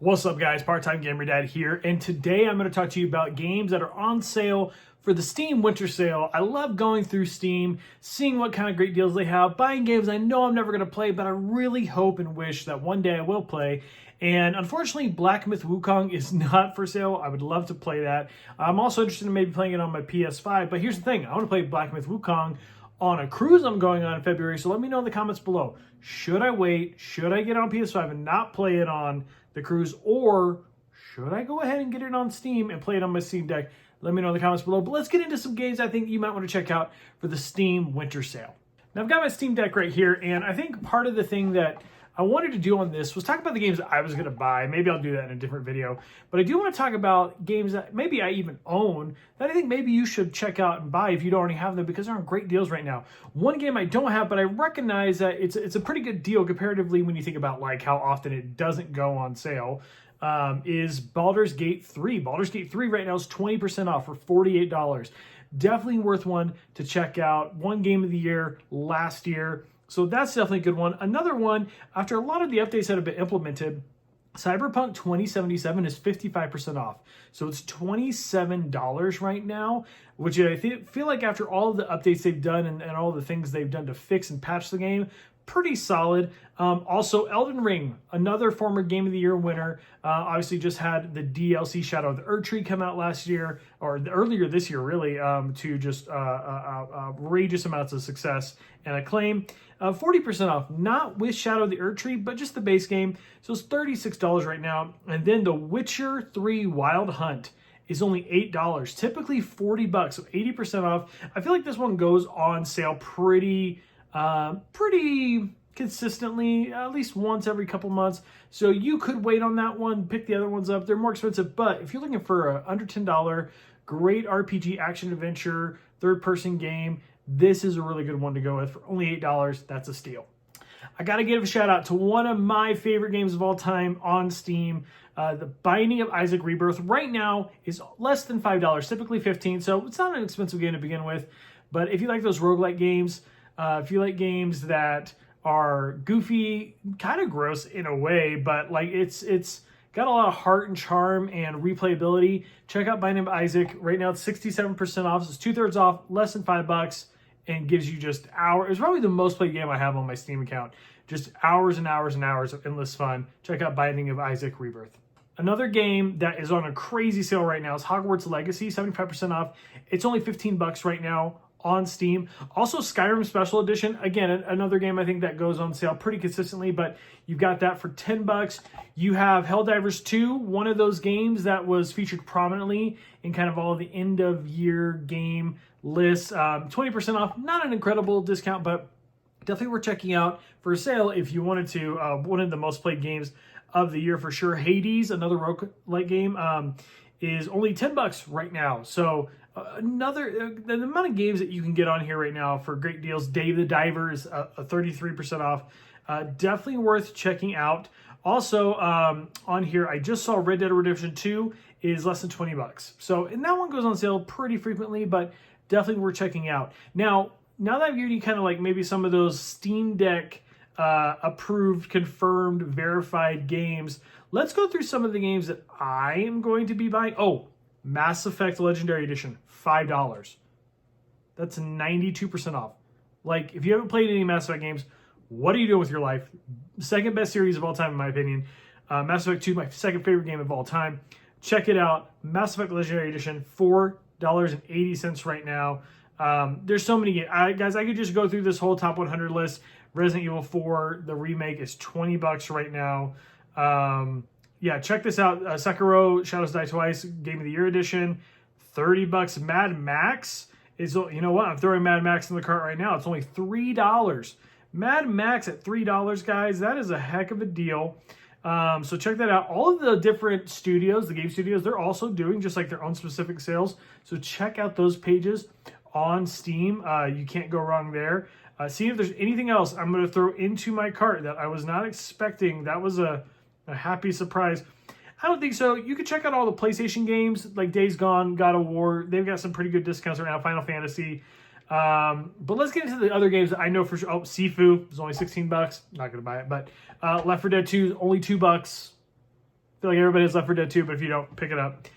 What's up, guys? Part-time Gamer Dad here, and today I'm going to talk to you about games that are on sale for the Steam Winter Sale. I love going through Steam, seeing what kind of great deals they have, buying games I know I'm never going to play, but I really hope and wish that one day I will play. And unfortunately, Black Myth Wukong is not for sale. I would love to play that. I'm also interested in maybe playing it on my PS5, but here's the thing. I want to play Black Myth Wukong on a cruise I'm going on in February, so let me know in the comments below. Should I wait? Should I get on PS5 and not play it on the cruise, or should I go ahead and get it on Steam and play it on my Steam Deck? Let me know in the comments below. But let's get into some games I think you might want to check out for the Steam Winter Sale. Now, I've got my Steam Deck right here, and I think part of the thing that I wanted to do on this was talk about the games that I was going to buy. Maybe I'll do that in a different video. But I do want to talk about games that maybe I even own that I think maybe you should check out and buy if you don't already have them, because they're on great deals right now. One game I don't have, but I recognize that it's a pretty good deal comparatively when you think about like how often it doesn't go on sale, is Baldur's Gate 3. Baldur's Gate 3 right now is 20% off for $48. Definitely worth one to check out. One game of the year last year. So that's definitely a good one. Another one, after a lot of the updates that have been implemented, Cyberpunk 2077 is 55% off. So it's $27 right now, which I feel like after all of the updates they've done and all the things they've done to fix and patch the game, pretty solid. Also, Elden Ring, another former Game of the Year winner, obviously just had the DLC Shadow of the Erdtree come out last year, or earlier this year, really, to just outrageous amounts of success and acclaim. 40% off, not with Shadow of the Erdtree, but just the base game. So it's $36 right now. And then The Witcher 3 Wild Hunt is only $8, typically $40, so 80% off. I feel like this one goes on sale pretty consistently, at least once every couple months. So you could wait on that one, pick the other ones up. They're more expensive, but if you're looking for a under $10, great RPG action adventure, third-person game, this is a really good one to go with. For only $8, that's a steal. I got to give a shout out to one of my favorite games of all time on Steam. The Binding of Isaac Rebirth right now is less than $5, typically $15, so it's not an expensive game to begin with. But if you like those roguelike games, if you like games that are goofy, kind of gross in a way, but like it's got a lot of heart and charm and replayability, check out Binding of Isaac. Right now it's 67% off, so it's 2/3 off, less than $5, and gives you just hours. It's probably the most played game I have on my Steam account. Just hours and hours and hours of endless fun. Check out Binding of Isaac Rebirth. Another game that is on a crazy sale right now is Hogwarts Legacy, 75% off. It's only $15 right now on Steam. Also, Skyrim Special Edition. Again, another game I think that goes on sale pretty consistently, but you've got that for $10. You have Helldivers 2, one of those games that was featured prominently in kind of all of the end-of-year game lists. 20% off. Not an incredible discount, but definitely worth checking out for a sale if you wanted to. One of the most played games of the year for sure. Hades, another roguelike game, is only $10 right now. So the amount of games that you can get on here right now for great deals. Dave the Diver is a 33% off. Definitely worth checking out. Also, on here, I just saw Red Dead Redemption 2 is less than $20. So, and that one goes on sale pretty frequently, but definitely worth checking out. Now that I've given you kind of like maybe some of those Steam Deck approved, confirmed, verified games, let's go through some of the games that I am going to be buying. Oh, Mass Effect Legendary Edition, $5. That's 92% off. Like, if you haven't played any Mass Effect games, what are you doing with your life? Second best series of all time, in my opinion. Mass Effect 2, my second favorite game of all time. Check it out. Mass Effect Legendary Edition, $4.80 right now. There's so many games. Guys, I could just go through this whole top 100 list. Resident Evil 4, the remake, is $20 right now. Yeah, check this out. Sekiro Shadows Die Twice, Game of the Year Edition, $30. Mad Max is, you know what? I'm throwing Mad Max in the cart right now. It's only $3. Mad Max at $3, guys. That is a heck of a deal. So check that out. All of the different studios, the game studios, they're also doing just like their own specific sales. So check out those pages on Steam. You can't go wrong there. See if there's anything else I'm going to throw into my cart that I was not expecting. That was a happy surprise. I don't think so. You can check out all the PlayStation games like Days Gone, God of War. They've got some pretty good discounts right now. Final Fantasy. But let's get into the other games that I know for sure. Oh, Sifu is only $16. Not going to buy it. But Left 4 Dead 2 is only $2. feel like everybody has Left 4 Dead 2, but if you don't, pick it up.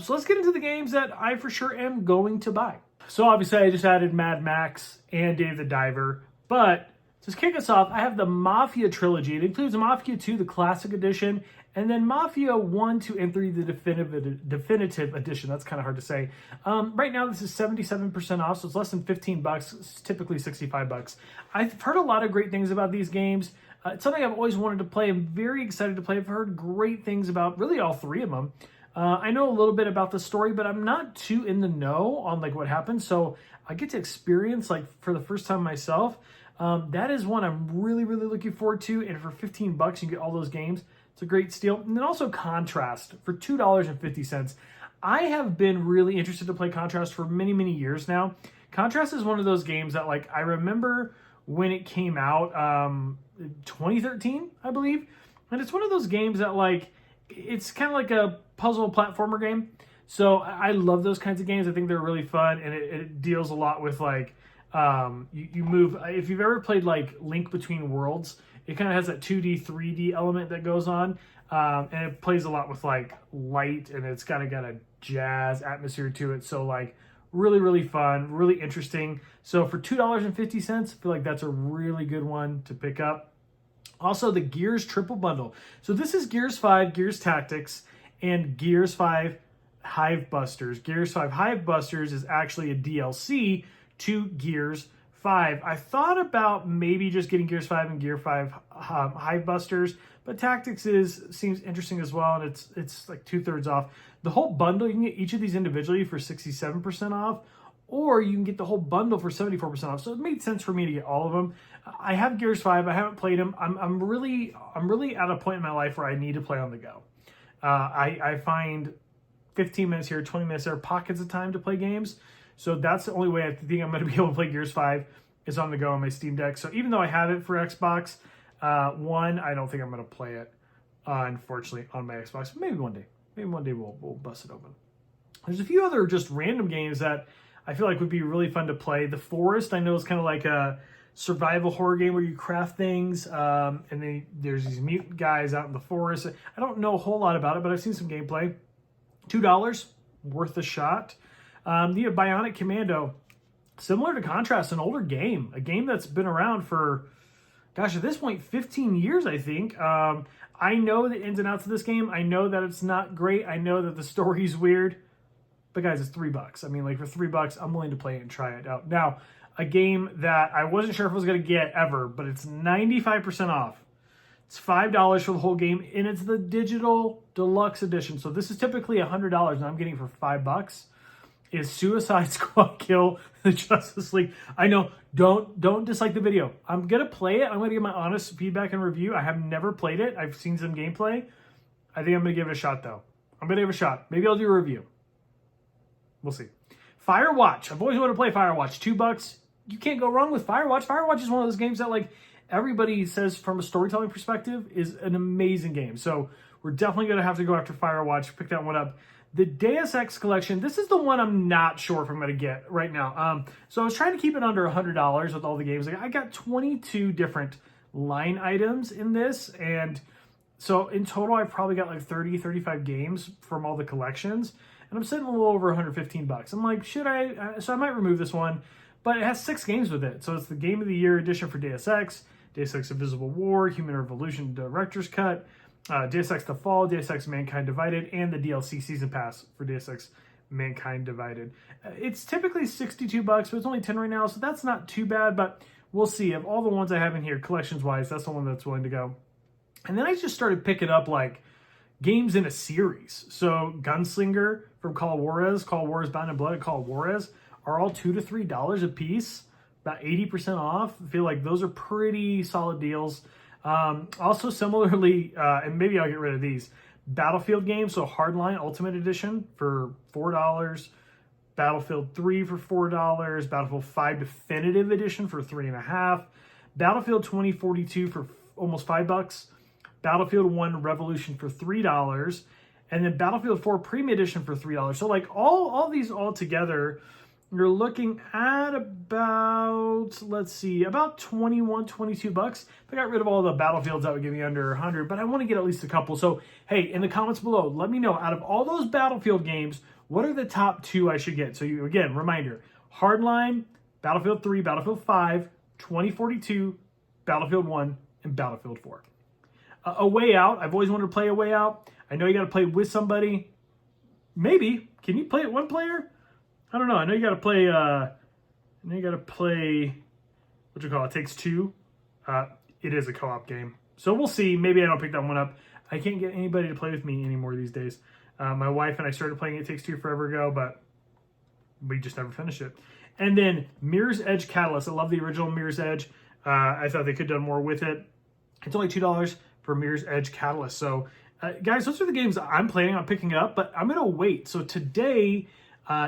So let's get into the games that I for sure am going to buy. So obviously I just added Mad Max and Dave the Diver, but to kick us off, I have the Mafia Trilogy. It includes Mafia 2, the Classic Edition, and then Mafia 1, 2, and 3, the Definitive Edition. That's kind of hard to say. Right now, this is 77% off, so it's less than $15. It's typically $65. I've heard a lot of great things about these games. It's something I've always wanted to play. I'm very excited to play. I've heard great things about really all three of them. I know a little bit about the story, but I'm not too in the know on like what happens. So I get to experience like for the first time myself. That is one I'm really, really looking forward to. And for $15, you get all those games. It's a great steal. And then also Contrast for $2.50. I have been really interested to play Contrast for many, many years now. Contrast is one of those games that like I remember when it came out, 2013, I believe. And it's one of those games that like, it's kind of like a puzzle platformer game. So I love those kinds of games. I think they're really fun, and it deals a lot with like, you move. If you've ever played like Link Between Worlds, it kind of has that 2D, 3D element that goes on. And it plays a lot with like light, and it's kind of got a jazz atmosphere to it. So like really, really fun, really interesting. So for $2.50, I feel like that's a really good one to pick up. Also, the Gears Triple Bundle. So this is Gears 5, Gears Tactics, and Gears 5 Hive Busters. Gears 5 Hive Busters is actually a DLC to Gears 5. I thought about maybe just getting Gears 5 and Gear 5 Hive Busters, but Tactics seems interesting as well, and it's like 2/3 off. The whole bundle, you can get each of these individually for 67% off, or you can get the whole bundle for 74% off. So it made sense for me to get all of them. I have Gears 5. I haven't played them. I'm really at a point in my life where I need to play on the go. I find 15 minutes here, 20 minutes there, pockets of time to play games. So that's the only way I think I'm going to be able to play Gears 5 is on the go on my Steam Deck. So even though I have it for Xbox One, I don't think I'm going to play it, unfortunately, on my Xbox. Maybe one day. Maybe one day we'll bust it open. There's a few other just random games that I feel like would be really fun to play. The Forest, I know, is kind of like a survival horror game where you craft things, and then there's these mutant guys out in the forest. I don't know a whole lot about it, but I've seen some gameplay. $2, worth a shot. The Bionic Commando, similar to Contrast, an older game, a game that's been around for, gosh, at this point, 15 years, I think. I know the ins and outs of this game. I know that it's not great. I know that the story's weird. But guys, it's $3. I mean, like for $3, I'm willing to play it and try it out. Now, a game that I wasn't sure if I was going to get ever, but it's 95% off. It's $5 for the whole game, and it's the digital deluxe edition. So this is typically $100, and I'm getting it for $5. Is Suicide Squad Kill the Justice League. I know, don't dislike the video. I'm going to play it. I'm going to give my honest feedback and review. I have never played it. I've seen some gameplay. I think I'm going to give it a shot, though. I'm going to give it a shot. Maybe I'll do a review. We'll see. Firewatch. I've always wanted to play Firewatch. $2. You can't go wrong with Firewatch. Firewatch is one of those games that like everybody says from a storytelling perspective is an amazing game. So we're definitely going to have to go after Firewatch. Pick that one up. The Deus Ex Collection. This is the one I'm not sure if I'm going to get right now. So I was trying to keep it under $100 with all the games. Like I got 22 different line items in this. And so in total, I've probably got like 30, 35 games from all the collections. And I'm sitting a little over $115. I'm like, should I? So I might remove this one. But it has 6 games with it. So it's the Game of the Year edition for Deus Ex, Deus Ex Invisible War, Human Revolution Director's Cut, Deus Ex The Fall, Deus Ex Mankind Divided, and the DLC Season Pass for Deus Ex Mankind Divided. It's typically $62, but it's only $10 right now, so that's not too bad, but we'll see. Of all the ones I have in here, collections-wise, that's the one that's willing to go. And then I just started picking up, like, games in a series. So Gunslinger from Call of Juarez Bound in Blood, and Call of Juarez are all $2 to $3 a piece, about 80% off. I feel like those are pretty solid deals. Also, similarly, and maybe I'll get rid of these, Battlefield games, so Hardline Ultimate Edition for $4, Battlefield 3 for $4, Battlefield 5 Definitive Edition for $3.50, Battlefield 2042 for almost $5, Battlefield 1 Revolution for $3, and then Battlefield 4 Premium Edition for $3. So like all these all together you're looking at about, let's see, about 21, 22 bucks. I got rid of all the Battlefields that would give me under 100, but I want to get at least a couple. So, hey, in the comments below, let me know, out of all those Battlefield games, what are the top 2 I should get? So, again, reminder, Hardline, Battlefield 3, Battlefield 5, 2042, Battlefield 1, and Battlefield 4. A Way Out, I've always wanted to play A Way Out. I know you got to play with somebody. Maybe. Can you play it one player? I don't know. I know you got to play. What you call it? Takes Two. It is a co-op game, so we'll see. Maybe I don't pick that one up. I can't get anybody to play with me anymore these days. My wife and I started playing It Takes Two forever ago, but we just never finished it. And then Mirror's Edge Catalyst. I love the original Mirror's Edge. I thought they could have done more with it. It's only $2 for Mirror's Edge Catalyst. So, guys, those are the games I'm planning on picking up, but I'm going to wait. So today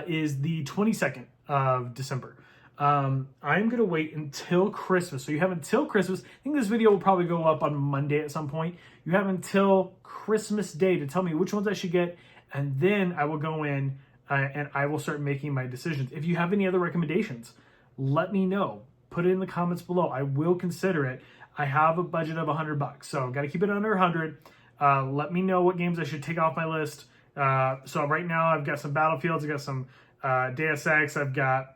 is the 22nd of December. I'm going to wait until Christmas. So you have until Christmas. I think this video will probably go up on Monday at some point. You have until Christmas Day to tell me which ones I should get, and then I will go in and I will start making my decisions. If you have any other recommendations, let me know. Put it in the comments below. I will consider it. I have a budget of $100, so got to keep it under 100. Let me know what games I should take off my list. So right now I've got some Battlefields, I've got some Deus Ex, I've got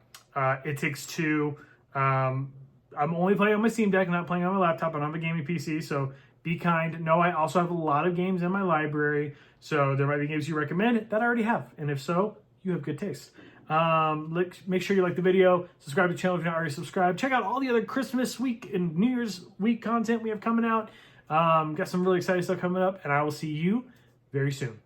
It Takes Two. I'm only playing on my Steam Deck, not playing on my laptop. I don't have a gaming PC, so be kind. No, I also have a lot of games in my library, so there might be games you recommend that I already have, and if so, you have good taste. Make sure you like the video, subscribe to the channel if you're not already subscribed. Check out all the other Christmas week and New Year's week content we have coming out. Got some really exciting stuff coming up, and I will see you very soon.